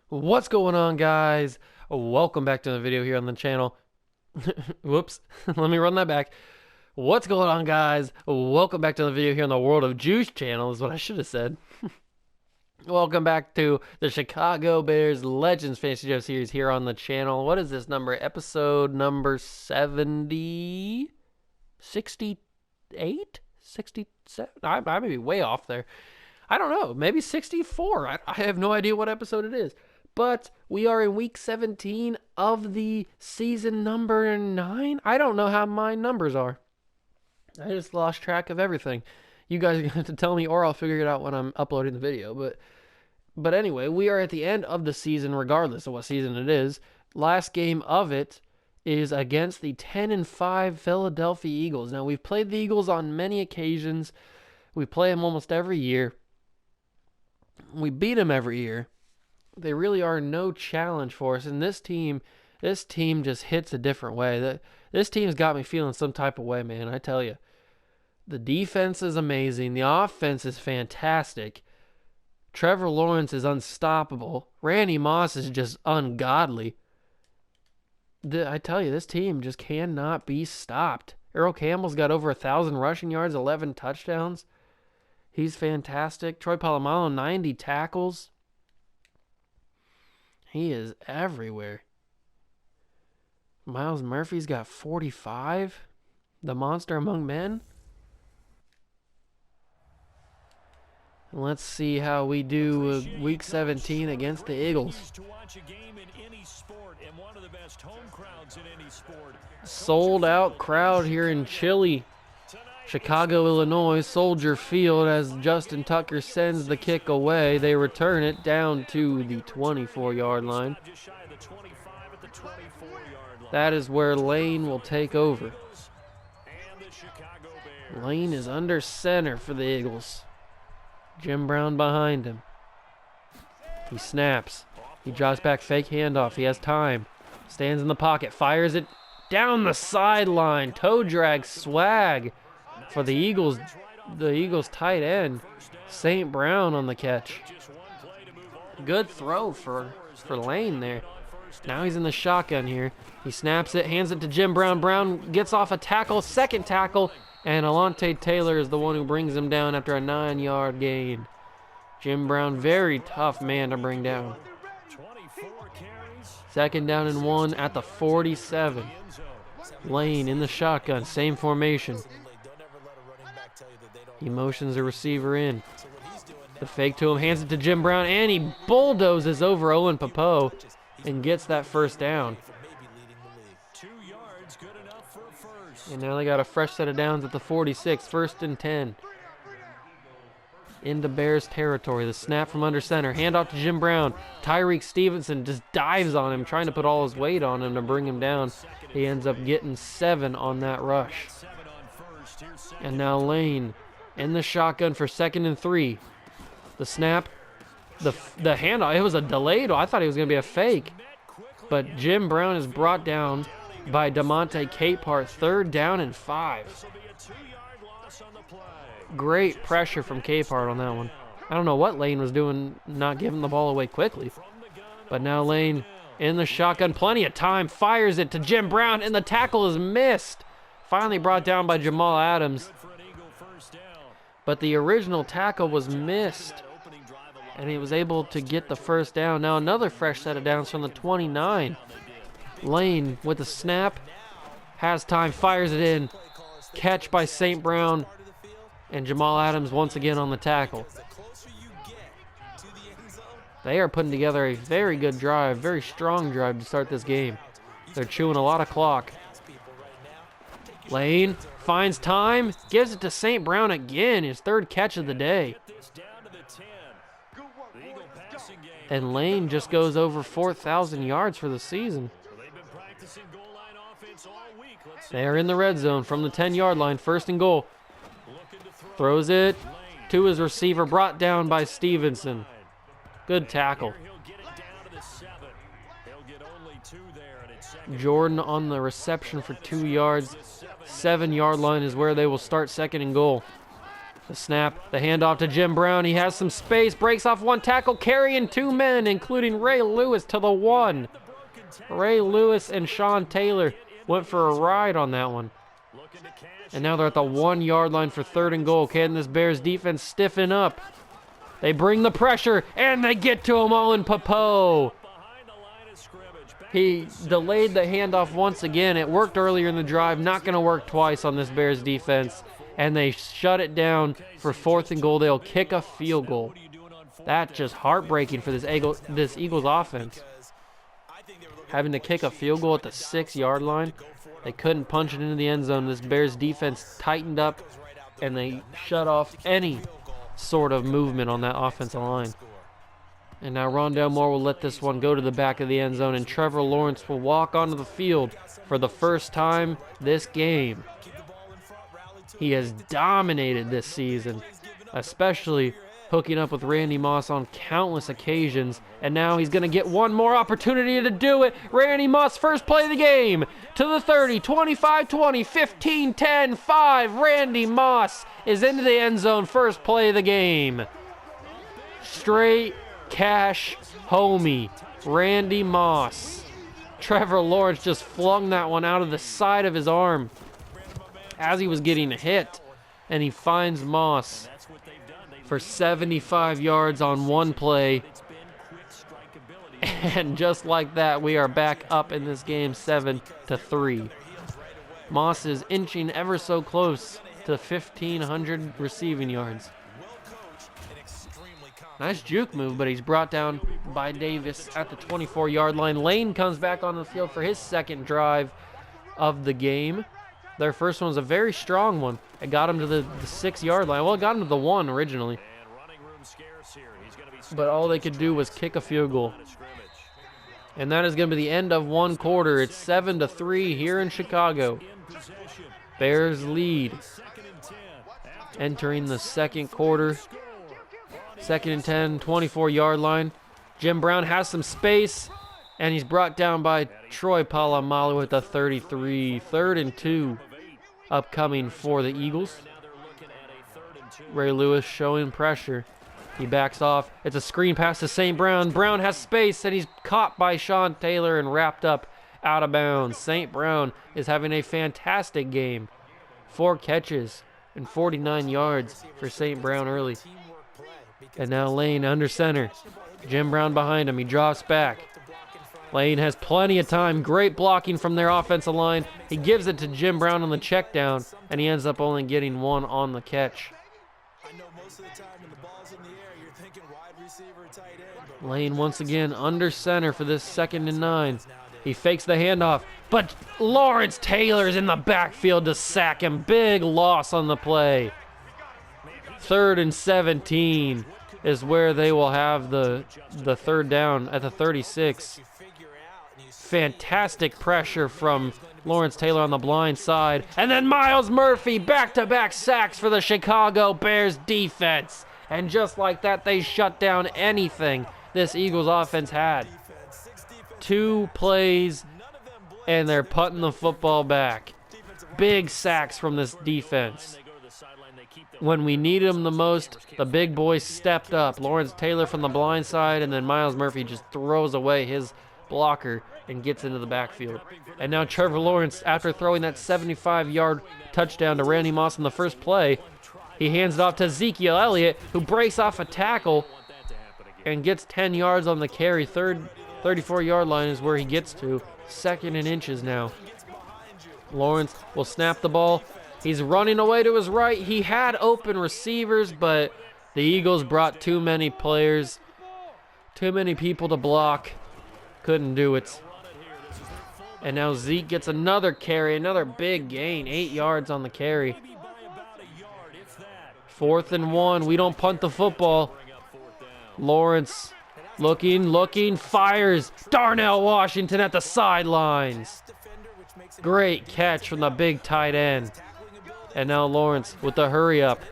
What's going on, guys? Welcome back to the video here on the channel. Whoops. Let me run that back. What's going on, guys? Welcome back to the video here on the World of Juice channel is what I should have said. Welcome back to the Chicago Bears Legends Fantasy Show series here on the channel. What is this number? Episode number 70? 68? 67? I may be way off there. I don't know. Maybe 64. I have no idea what episode it is. But we are in week 17 of the season number 9. I don't know how my numbers are. I just lost track of everything. You guys are going to have to tell me, or I'll figure it out when I'm uploading the video. But anyway, we are at the end of the season regardless of what season it is. Last game of it is against the 10-5 Philadelphia Eagles. Now, we've played the Eagles on many occasions. We play them almost every year. We beat them every year. They really are no challenge for us. And this team just hits a different way. This team's got me feeling some type of way, man. I tell you. The defense is amazing. The offense is fantastic. Trevor Lawrence is unstoppable. Randy Moss is just ungodly. I tell you, this team just cannot be stopped. Earl Campbell's got over 1,000 rushing yards, 11 touchdowns. He's fantastic. Troy Polamalu, 90 tackles. He is everywhere. Miles Murphy's got 45. The monster among men. And let's see how we do week 17 against the Eagles. Sold out crowd here in chilly Chicago, Illinois, Soldier Field, as Justin Tucker sends the kick away. They return it down to the 24-yard line. That is where Lane will take over. Lane is under center for the Eagles. Jim Brown behind him. He snaps. He drops back, fake handoff. He has time. Stands in the pocket, fires it down the sideline. Toe drag swag for the Eagles tight end, St. Brown on the catch. Good throw for Lane there. Now he's in the shotgun here. He snaps it, hands it to Jim Brown. Brown gets off a tackle, second tackle, and Alontae Taylor is the one who brings him down after a 9-yard gain. Jim Brown, very tough man to bring down. Second down and 1 at the 47. Lane in the shotgun, same formation. He motions the receiver in. The fake to him, hands it to Jim Brown, and he bulldozes over Owen Popo and gets that first down. And now they got a fresh set of downs at the 46, 1st and 10. Into Bears territory. The snap from under center. Handoff to Jim Brown. Tyreek Stevenson just dives on him, trying to put all his weight on him to bring him down. He ends up getting 7 on that rush. And now Lane in the shotgun for 2nd and 3. The snap. The handoff. It was a delayed. I thought it was going to be a fake. But Jim Brown is brought down by DeMonte Capehart. 3rd down and 5. Great pressure from Capehart on that one. I don't know what Lane was doing, not giving the ball away quickly. But now Lane in the shotgun, plenty of time, fires it to Jim Brown, and the tackle is missed. Finally brought down by Jamal Adams. But the original tackle was missed, and he was able to get the first down. Now another fresh set of downs from the 29. Lane with the snap, has time, fires it in. Catch by St. Brown, and Jamal Adams once again on the tackle. They are putting together a very good drive, very strong drive to start this game. They're chewing a lot of clock. Lane finds time, gives it to St. Brown again, his 3rd catch of the day. And Lane just goes over 4,000 yards for the season. They are in the red zone from the 10-yard line, 1st and goal. Throws it to his receiver, brought down by Stevenson. Good tackle. Jordan on the reception for 2 yards. 7-yard line is where they will start 2nd and goal. The snap, the handoff to Jim Brown. He has some space, breaks off one tackle, carrying two men, including Ray Lewis to the 1. Ray Lewis and Sean Taylor went for a ride on that one. And now they're at the 1 yard line for 3rd and goal. Can this Bears defense stiffen up? They bring the pressure, and they get to him all in Popo. He delayed the handoff once again. It worked earlier in the drive, not going to work twice on this Bears defense. And they shut it down for 4th and goal. They'll kick a field goal. That's just heartbreaking for this Eagles offense. Having to kick a field goal at the 6 yard line. They couldn't punch it into the end zone. This Bears defense tightened up, and they shut off any sort of movement on that offensive line. And now Rondale Moore will let this one go to the back of the end zone, and Trevor Lawrence will walk onto the field for the first time this game. He has dominated this season, especially hooking up with Randy Moss on countless occasions, and now he's going to get one more opportunity to do it. Randy Moss, first play of the game, to the 30, 25, 20, 15, 10, 5. Randy Moss is into the end zone, first play of the game. Straight cash homie, Randy Moss. Trevor Lawrence just flung that one out of the side of his arm as he was getting hit, and he finds Moss for 75 yards on one play. And just like that, we are back up in this game 7-3. Moss is inching ever so close to 1,500 receiving yards. Nice juke move, but he's brought down by Davis at the 24 yard line. Lane comes back on the field for his second drive of the game. Their first one was a very strong one. It got him to the 6 yard line. Well, it got him to the 1 originally. But all they could do was kick a field goal. And that is going to be the end of one quarter. It's 7-3 here in Chicago. Bears lead. Entering the second quarter. 2nd and 10, 24 yard line. Jim Brown has some space, and he's brought down by Troy Polamalu at the 33. 3rd and 2 upcoming for the Eagles. Ray Lewis showing pressure. He backs off. It's a screen pass to St. Brown. Brown has space, and he's caught by Sean Taylor and wrapped up out of bounds. St. Brown is having a fantastic game. 4 catches and 49 yards for St. Brown early. And now Lane under center. Jim Brown behind him. He drops back. Lane has plenty of time. Great blocking from their offensive line. He gives it to Jim Brown on the check down, and he ends up only getting 1 on the catch. Lane once again under center for this 2nd and 9. He fakes the handoff, but Lawrence Taylor's in the backfield to sack him. Big loss on the play. 3rd and 17 is where they will have the 3rd down at the 36. Fantastic pressure from Lawrence Taylor on the blind side. And then Myles Murphy, back-to-back sacks for the Chicago Bears defense. And just like that, they shut down anything this Eagles offense had. 2 plays, and they're putting the football back. Big sacks from this defense. When we needed them the most, the big boys stepped up. Lawrence Taylor from the blind side, and then Myles Murphy just throws away his blocker and gets into the backfield. And now Trevor Lawrence, after throwing that 75-yard touchdown to Randy Moss in the first play, he hands it off to Ezekiel Elliott, who breaks off a tackle and gets 10 yards on the carry. 34-yard line is where he gets to. 2nd and inches now. Lawrence will snap the ball. He's running away to his right. He had open receivers, but the Eagles brought too many players, too many people to block. Couldn't do it. And now Zeke gets another carry, another big gain, 8 yards on the carry. 4th and 1. We don't punt the football. Lawrence looking, fires. Darnell Washington at the sidelines. Great catch from the big tight end. And now Lawrence with the hurry up.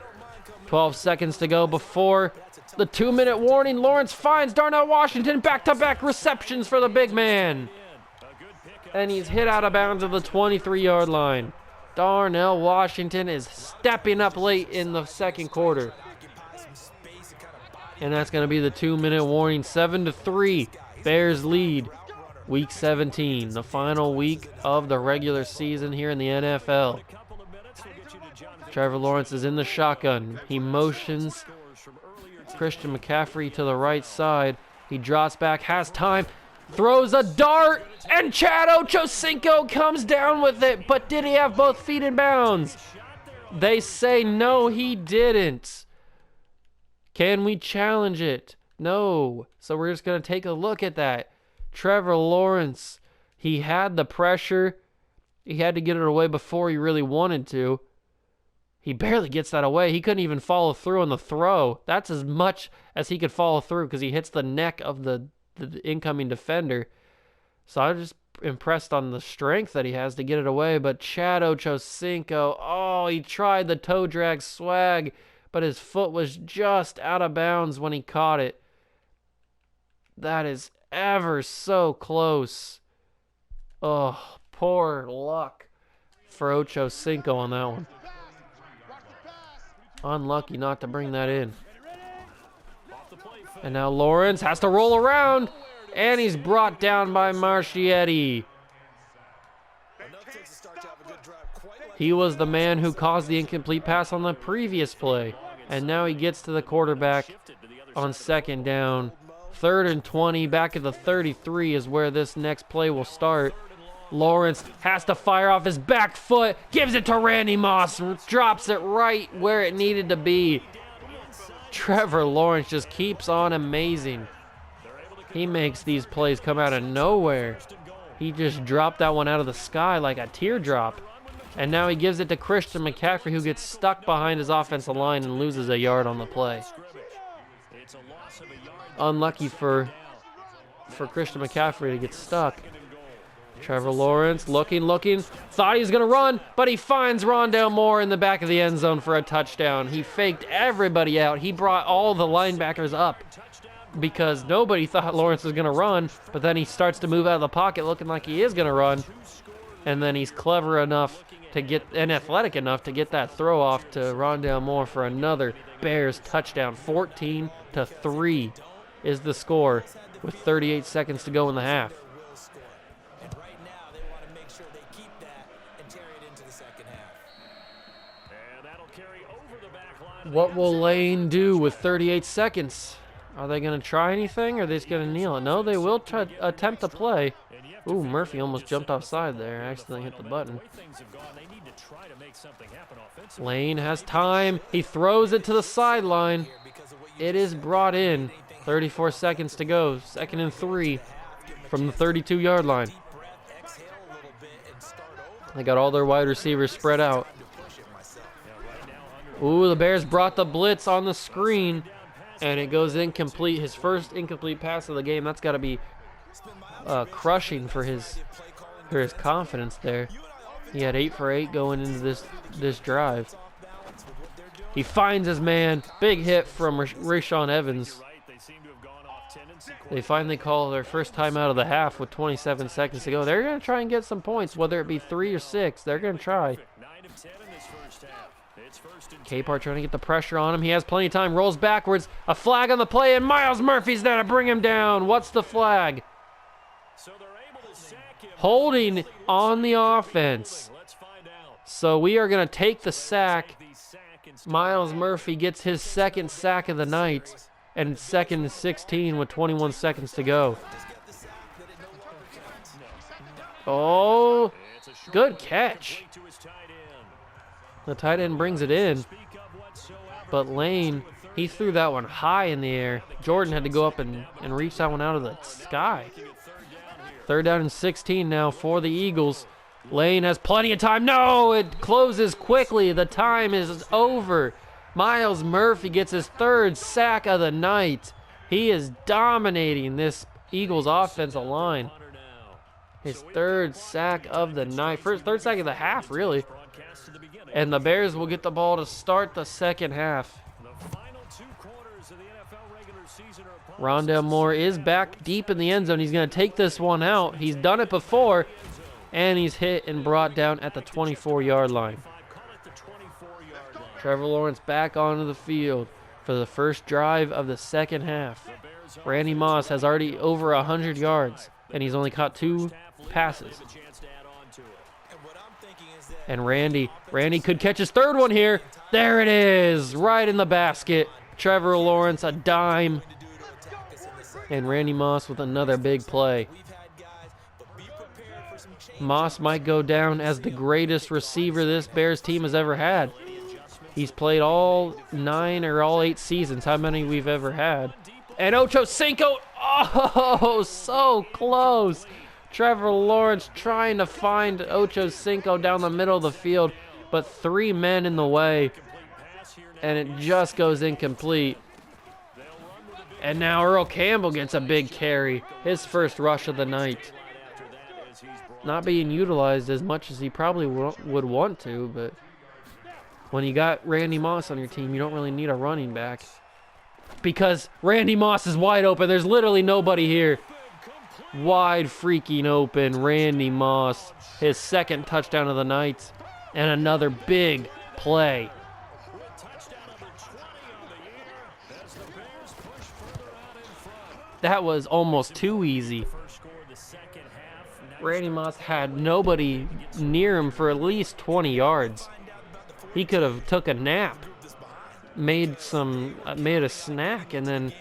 12 seconds to go before the 2-minute warning. Lawrence finds Darnell Washington. Back-to-back receptions for the big man. And he's hit out of bounds at the 23-yard line. Darnell Washington is stepping up late in the second quarter. And that's going to be the 2-minute warning. 7-3. Bears lead. Week 17, the final week of the regular season here in the NFL. Trevor Lawrence is in the shotgun. He motions Christian McCaffrey to the right side. He drops back, has time, throws a dart, and Chad Ochocinco comes down with it. But did he have both feet in bounds? They say no, he didn't. Can we challenge it? No. So we're just going to take a look at that. Trevor Lawrence, he had the pressure. He had to get it away before he really wanted to. He barely gets that away. He couldn't even follow through on the throw. That's as much as he could follow through because he hits the neck of the incoming defender. So I'm just impressed on the strength that he has to get it away. But Chad Ochocinco, oh, he tried the toe drag swag, but his foot was just out of bounds when he caught it. That is ever so close. Oh, poor luck for Ochocinco on that one. Unlucky not to bring that in. And now Lawrence has to roll around, and he's brought down by Marchietti. He was the man who caused the incomplete pass on the previous play, and now he gets to the quarterback on second down. 3rd and 20, back at the 33 is where this next play will start. Lawrence has to fire off his back foot, gives it to Randy Moss, drops it right where it needed to be. Trevor Lawrence just keeps on amazing. He makes these plays come out of nowhere. He just dropped that one out of the sky like a teardrop. And now he gives it to Christian McCaffrey, who gets stuck behind his offensive line and loses a yard on the play. Unlucky for Christian McCaffrey to get stuck. Trevor Lawrence looking, thought he was going to run, but he finds Rondale Moore in the back of the end zone for a touchdown. He faked everybody out. He brought all the linebackers up because nobody thought Lawrence was going to run, but then he starts to move out of the pocket looking like he is going to run, and then he's clever enough to get, and athletic enough to get that throw off to Rondale Moore for another Bears touchdown. 14-3 is the score with 38 seconds to go in the half. What will Lane do with 38 seconds? Are they going to try anything, or are they just going to kneel it? No, they will attempt to play. Ooh, Murphy almost jumped offside there. Accidentally hit the button. Lane has time. He throws it to the sideline. It is brought in. 34 seconds to go. 2nd and 3 from the 32-yard line. They got all their wide receivers spread out. Ooh, the Bears brought the blitz on the screen, and it goes incomplete. His first incomplete pass of the game. That's got to be crushing for his confidence there. He had 8 for 8 going into this drive. He finds his man. Big hit from Rashawn Evans. They finally call their first time out of the half with 27 seconds to go. They're going to try and get some points, whether it be 3 or 6. They're going to try. Capar trying to get the pressure on him. He has plenty of time. Rolls backwards. A flag on the play, and Miles Murphy's there to bring him down. What's the flag? Holding on the offense. So we are going to take the sack. Miles Murphy gets his 2nd sack of the night, and 2nd and 16 with 21 seconds to go. Oh, good catch. The tight end brings it in, but Lane, he threw that one high in the air. Jordan had to go up and reach that one out of the sky. 3rd down and 16 now for the Eagles. Lane has plenty of time. No, it closes quickly. The time is over. Miles Murphy gets his 3rd sack of the night. He is dominating this Eagles offensive line. His 3rd sack of the night. 3rd sack of the half, really. And the Bears will get the ball to start the second half. Rondale Moore is back deep in the end zone. He's going to take this one out. He's done it before. And he's hit and brought down at the 24-yard line. Trevor Lawrence back onto the field for the first drive of the second half. Randy Moss has already over 100 yards, and he's only caught 2 passes. And Randy could catch his third one here. There it is, right in the basket. Trevor Lawrence, a dime. And Randy Moss with another big play. Moss might go down as the greatest receiver this Bears team has ever had. He's played all 9 or all 8 seasons, how many we've ever had. And Ocho Cinco, oh, so close. Trevor Lawrence trying to find Ocho Cinco down the middle of the field, but 3 men in the way, and it just goes incomplete. And now Earl Campbell gets a big carry, his first rush of the night. Not being utilized as much as he probably would want to, but when you got Randy Moss on your team, you don't really need a running back. Because Randy Moss is wide open. There's literally nobody here. Wide freaking open. Randy Moss, his second touchdown of the night, and another big play. That was almost too easy. Randy Moss had nobody near him for at least 20 yards. He could have took a nap, made a snack, and then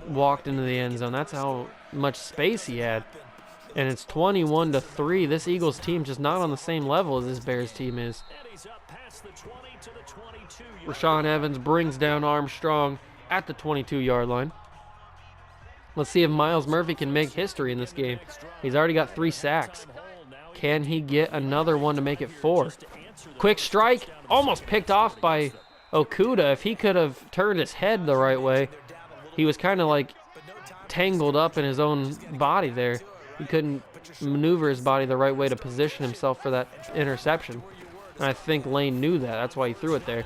walked into the end zone. That's how much space he had. And it's 21-3. This Eagles team just not on the same level as this Bears team is. Rashaan Evans brings down Armstrong at the 22-yard line. Let's see if Myles Murphy can make history in this game. He's already got 3 sacks. Can he get another one to make it 4? Quick strike, almost picked off by Okudah. If he could have turned his head the right way, he was kind of like tangled up in his own body there. He couldn't maneuver his body the right way to position himself for that interception. And I think Lane knew that. That's why he threw it there.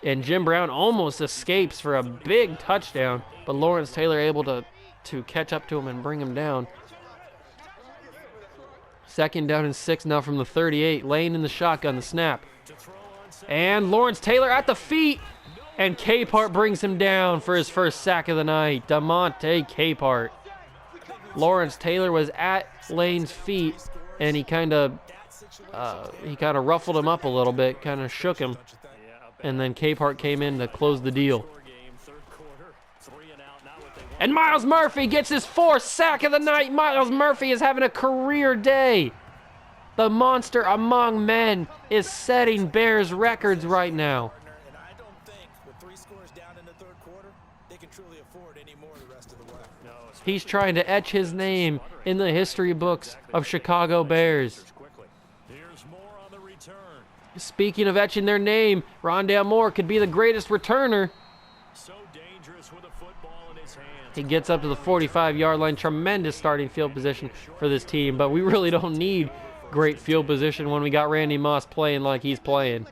And Jim Brown almost escapes for a big touchdown, but Lawrence Taylor able to catch up to him and bring him down. 2nd down and 6 now from the 38. Lane in the shotgun, the snap. And Lawrence Taylor at the feet, and Capehart brings him down for his first sack of the night. DeMonte Capehart. Lawrence Taylor was at Lane's feet, and he kind of ruffled him up a little bit, kind of shook him. And then Capehart came in to close the deal. And Myles Murphy gets his 4th sack of the night. Myles Murphy is having a career day. The monster among men is setting Bears records right now. He's trying to etch his name in the history books of Chicago Bears. Speaking of etching their name, Rondale Moore could be the greatest returner. He gets up to the 45-yard line. Tremendous starting field position for this team, but we really don't need great field position when we got Randy Moss playing like he's playing.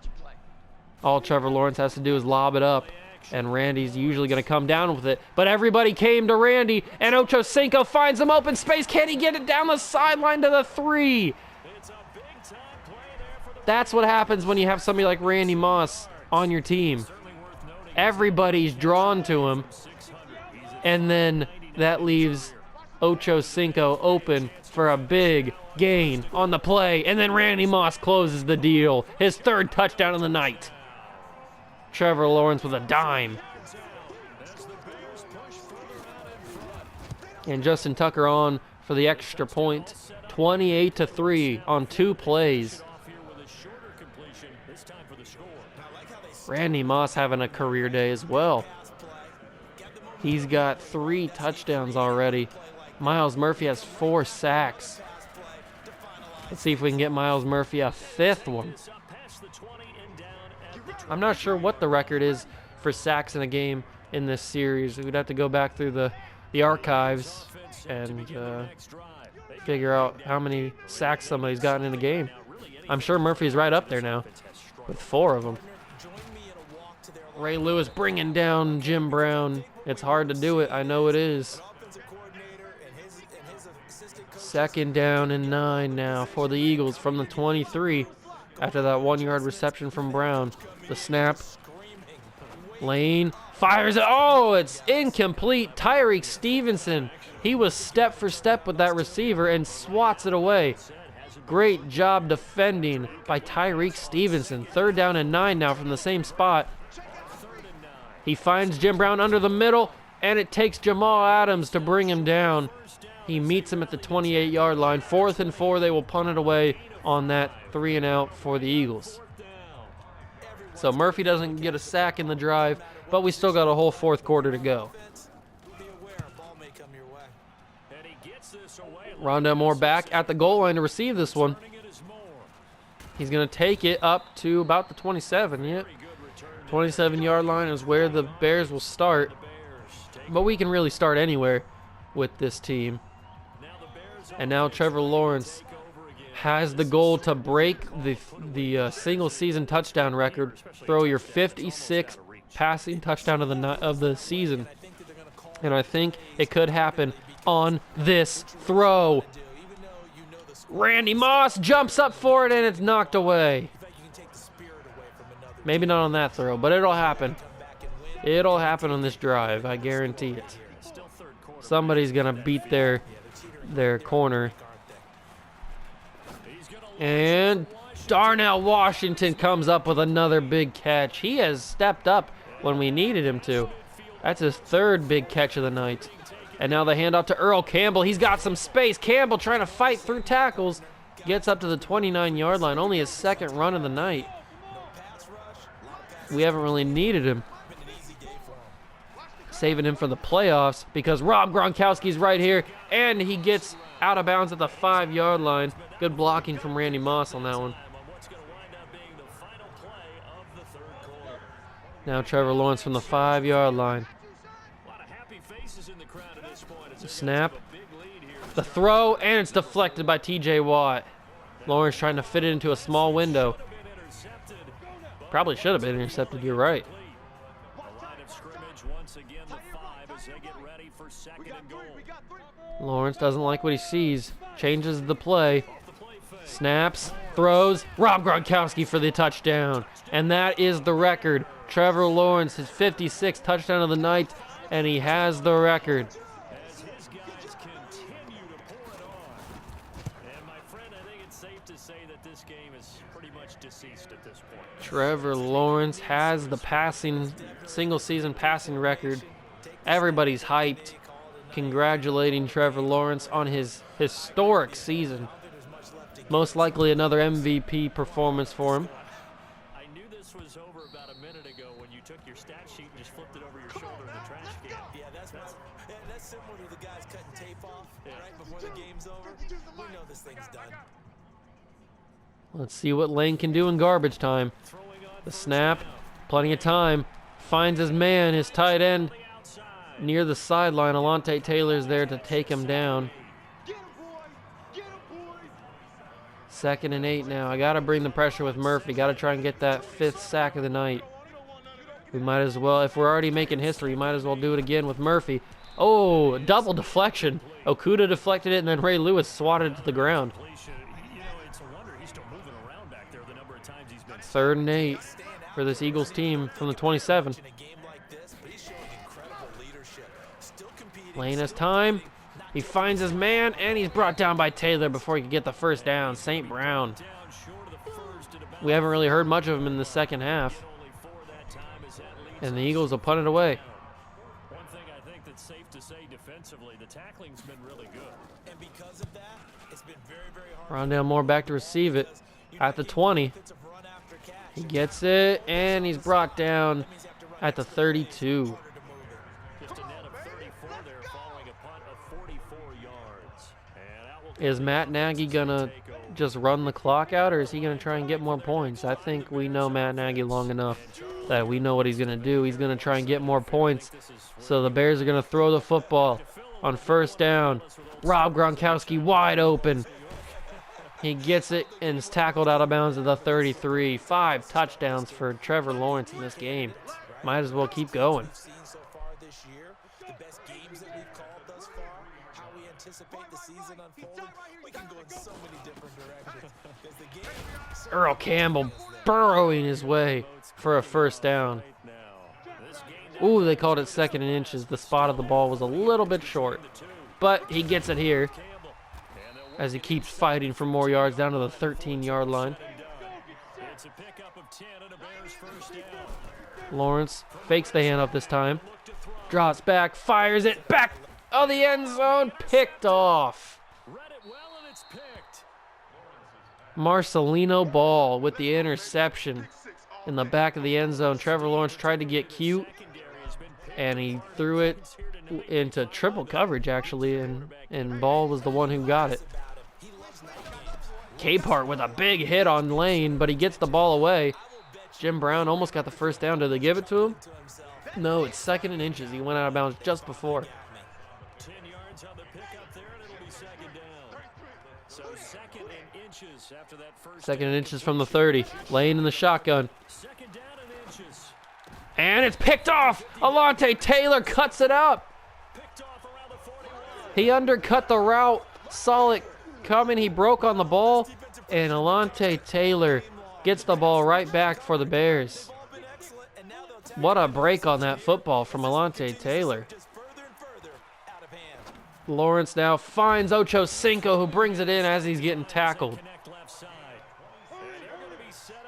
All Trevor Lawrence has to do is lob it up, and Randy's usually going to come down with it. But everybody came to Randy, and Ocho Cinco finds him open space. Can he get it down the sideline to the 3? That's what happens when you have somebody like Randy Moss on your team. Everybody's drawn to him, and then that leaves Ocho Cinco open for a big gain on the play, and then Randy Moss closes the deal. His 3rd touchdown of the night. Trevor Lawrence with a dime. And Justin Tucker on for the extra point. 28-3 on 2 plays. Randy Moss having a career day as well. He's got 3 touchdowns already. Myles Murphy has 4 sacks. Let's see if we can get Myles Murphy a 5th one. I'm not sure what the record is for sacks in a game in this series. We'd have to go back through the archives and figure out how many sacks somebody's gotten in a game. I'm sure Murphy's right up there now with 4 of them. Ray Lewis bringing down Jim Brown. It's hard to do it. I know it is. Second down and 9 now for the Eagles from the 23 after that 1-yard reception from Brown. The snap. Lane fires it. Oh, it's incomplete. Tyreek Stevenson. He was step for step with that receiver and swats it away. Great job defending by Tyreek Stevenson. Third down and 9 now from the same spot. He finds Jim Brown under the middle, and it takes Jamal Adams to bring him down. He meets him at the 28-yard line. 4th and 4, they will punt it away on that 3-and-out for the Eagles. So Murphy doesn't get a sack in the drive, but we still got a whole 4th quarter to go. Rondell Moore back at the goal line to receive this one. He's going to take it up to about the 27. Yep. 27-yard line is where the Bears will start. But we can really start anywhere with this team. And now Trevor Lawrence has the goal to break the single-season touchdown record, throw your 56th passing touchdown of the season. And I think it could happen on this throw. Randy Moss jumps up for it, and it's knocked away. Maybe not on that throw, but it'll happen. It'll happen on this drive, I guarantee it. Somebody's going to beat their corner. And Darnell Washington comes up with another big catch. He has stepped up when we needed him to. That's his 3rd big catch of the night. And now the handoff to Earl Campbell. He's got some space. Campbell trying to fight through tackles. Gets up to the 29-yard line. Only his 2nd run of the night. We haven't really needed him. Saving him for the playoffs because Rob Gronkowski's right here. And he gets out of bounds at the 5-yard line. Good blocking from Randy Moss on that one. Now Trevor Lawrence from the 5-yard line. The snap. The throw, and it's deflected by TJ Watt. Lawrence trying to fit it into a small window. Probably should have been intercepted, you're right. Lawrence doesn't like what he sees. Changes the play. Snaps, throws. Rob Gronkowski for the touchdown. And that is the record. Trevor Lawrence, his 56th touchdown of the night, and he has the record. Trevor Lawrence has the single-season passing record. Everybody's hyped, congratulating Trevor Lawrence on his historic season. Most likely another MVP performance for him. I knew this was over about a minute ago when you took your stat sheet and just flipped it over your shoulder in the trash can. Yeah, that's similar to the guys cutting tape off right before the game's over. We know this thing's done. Let's see what Lane can do in garbage time. The snap, plenty of time. Finds his man, his tight end, near the sideline. Alontae Taylor's there to take him down. 2nd and 8 now. I got to bring the pressure with Murphy. Got to try and get that 5th sack of the night. We might as well, if we're already making history, might as well do it again with Murphy. Oh, double deflection. Okudah deflected it, and then Ray Lewis swatted it to the ground. 3rd and 8 for this Eagles team from the 27. Lane has time. He finds his man, and he's brought down by Taylor before he can get the 1st down. St. Brown. We haven't really heard much of him in the 2nd half. And the Eagles will punt it away. One thing I think that's safe to say defensively, the tackling's been really good. And because of that, it's been very, very hard. Rondell Moore back to receive it at the 20. He gets it, and he's brought down at the 32. Just a net of 34 there, following a punt of 44 yards. Is Matt Nagy going to just run the clock out, or is he going to try and get more points? I think we know Matt Nagy long enough that we know what he's going to do. He's going to try and get more points. So the Bears are going to throw the football on 1st down. Rob Gronkowski wide open. He gets it and is tackled out of bounds at the 33. 5 touchdowns for Trevor Lawrence in this game. Might as well keep going. games that we've called thus far, how we anticipate the season unfolding, we can go in so many different directions. Because the game Earl Campbell burrowing his way for a first down. Ooh, they called it 2nd and inches. The spot of the ball was a little bit short, but he gets it here as he keeps fighting for more yards down to the 13-yard line. Lawrence fakes the handoff this time. Drops back, fires it back of the end zone, picked off. Marcelino Ball with the interception in the back of the end zone. Trevor Lawrence tried to get cute, and he threw it into triple coverage, actually, and Ball was the one who got it. Capehart with a big hit on Lane, but he gets the ball away. Jim Brown almost got the first down. Did they give it to him? No, it's 2nd and inches. He went out of bounds just before. 10 yards on the pickup there, and it'll be 2nd down. So 2nd and inches after that first. 2nd and inches from the 30. Lane in the shotgun. 2nd down and inches. And it's picked off. Alontae Taylor cuts it up. Picked off around the 41. He undercut the route. Saw it coming. He broke on the ball. And Alontae Taylor gets the ball right back for the Bears. What a break on that football from Alontae Taylor. Lawrence now finds Ocho Cinco, who brings it in as he's getting tackled.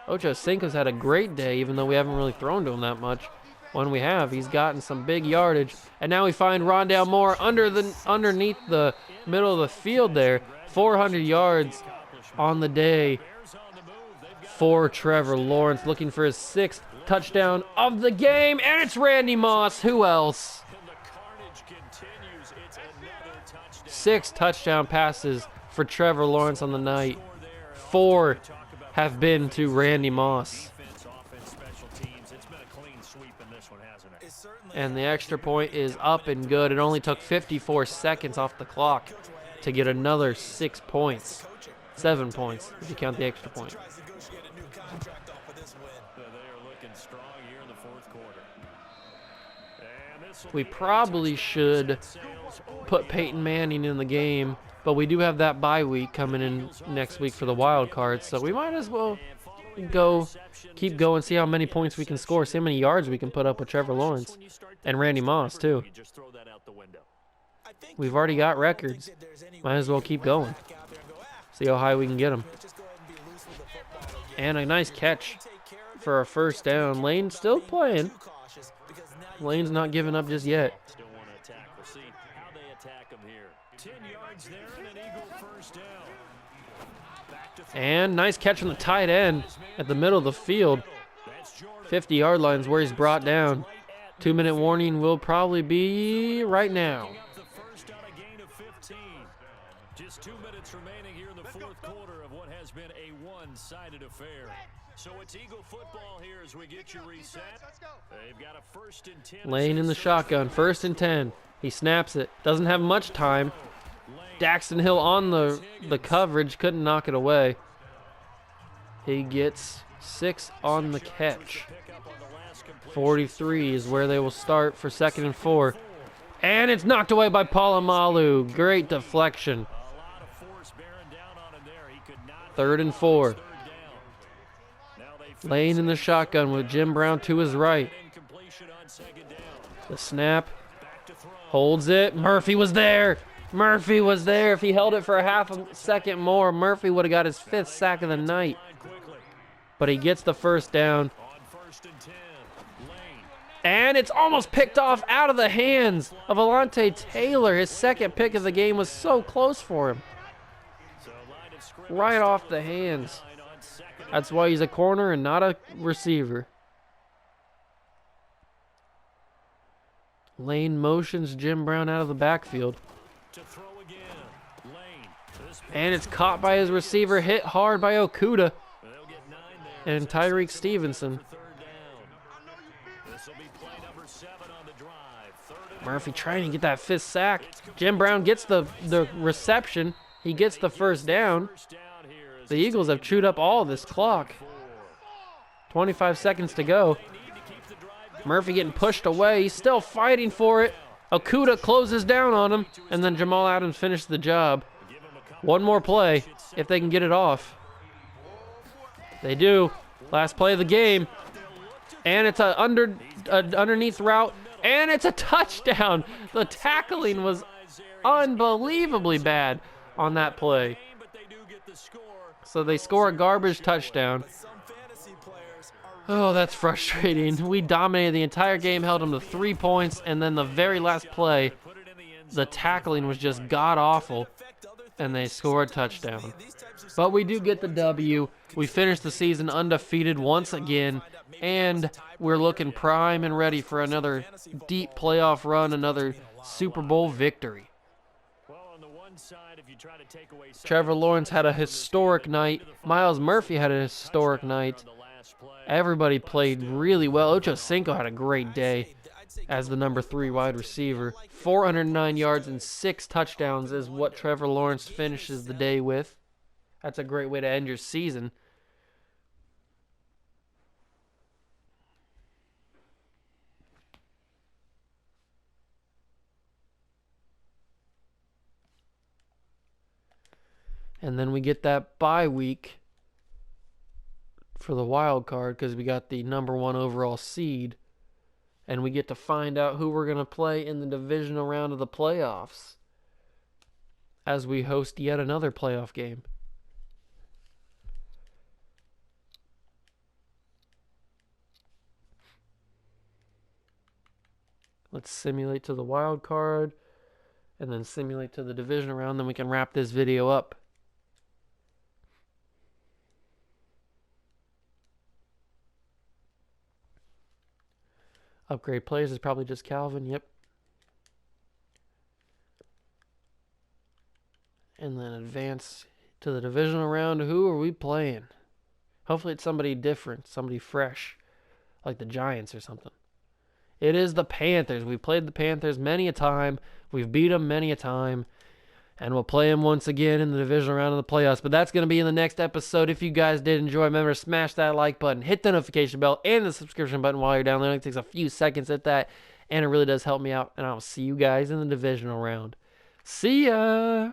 Ocho Cinco's had a great day, even though we haven't really thrown to him that much. When we have, he's gotten some big yardage. And now we find Rondale Moore underneath the middle of the field there. 400 yards on the day for Trevor Lawrence, looking for his 6th touchdown of the game. And it's Randy Moss. Who else? 6 touchdown passes for Trevor Lawrence on the night. 4 have been to Randy Moss. And the extra point is up and good. It only took 54 seconds off the clock to get another 6 points. 7 points, if you count the extra point. We probably should put Peyton Manning in the game, but we do have that bye week coming in next week for the wild card, so we might as well keep going, see how many points we can score, see how many yards we can put up with Trevor Lawrence and Randy Moss too. We've already got records. Might as well keep going. See how high we can get them. And a nice catch for a first down. Lane's still playing. Lane's not giving up just yet. Still want to attack. We'll see how they attack them here. 10 yards there and an Eagle first down. And nice catch from the tight end at the middle of the field. 50-yard line is where he's brought down. 2-minute warning will probably be right now. The first on a gain of 15. Just 2 minutes remaining here in the 4th quarter of what has been a one-sided affair. So it's Eagle football here as we get you reset. They've got a 1st and 10. Lane in the shotgun, 1st and 10. He snaps it. Doesn't have much time. Daxton Hill on the coverage, couldn't knock it away. He gets 6 on the catch. 43 is where they will start for 2nd and 4. And it's knocked away by Polamalu. Great deflection. 3rd and 4. Lane in the shotgun with Jim Brown to his right. The snap. Holds it. Murphy was there. Murphy was there. If he held it for a half a second more, Murphy would have got his 5th sack of the night. But he gets the first down. And it's almost picked off out of the hands of Alontae Taylor. His 2nd pick of the game was so close for him. Right off the hands. That's why he's a corner and not a receiver. Lane motions Jim Brown out of the backfield. And it's caught by his receiver, hit hard by Okuda and Tyreek Stevenson. Murphy trying to get that 5th sack. Jim Brown gets the reception. He gets the first down. The Eagles have chewed up all this clock. 25 seconds to go. Murphy getting pushed away. He's still fighting for it. Okuda closes down on him, and then Jamal Adams finished the job. One more play, if they can get it off. They do. Last play of the game. And it's a underneath route, and it's a touchdown. The tackling was unbelievably bad on that play. So they score a garbage touchdown. Oh, that's frustrating. We dominated the entire game, held them to 3 points, and then the very last play, the tackling was just god-awful, and they score a touchdown. But we do get the W. We finished the season undefeated once again, and we're looking prime and ready for another deep playoff run, another Super Bowl victory. Trevor Lawrence had a historic night. Miles Murphy had a historic night. Everybody played really well. Ocho Cinco had a great day as the number 3 wide receiver. 409 yards and 6 touchdowns is what Trevor Lawrence finishes the day with. That's a great way to end your season. And then we get that bye week for the wild card because we got the number 1 overall seed. And we get to find out who we're going to play in the divisional round of the playoffs as we host yet another playoff game. Let's simulate to the wild card and then simulate to the divisional round. Then we can wrap this video up. Upgrade players is probably just Calvin. Yep. And then advance to the divisional round. Who are we playing? Hopefully it's somebody different, somebody fresh, like the Giants or something. It is the Panthers. We played the Panthers many a time. We've beat them many a time. And we'll play them once again in the divisional round of the playoffs. But that's going to be in the next episode. If you guys did enjoy, remember to smash that like button, hit the notification bell, and the subscription button while you're down there. It takes a few seconds at that, and it really does help me out. And I'll see you guys in the divisional round. See ya!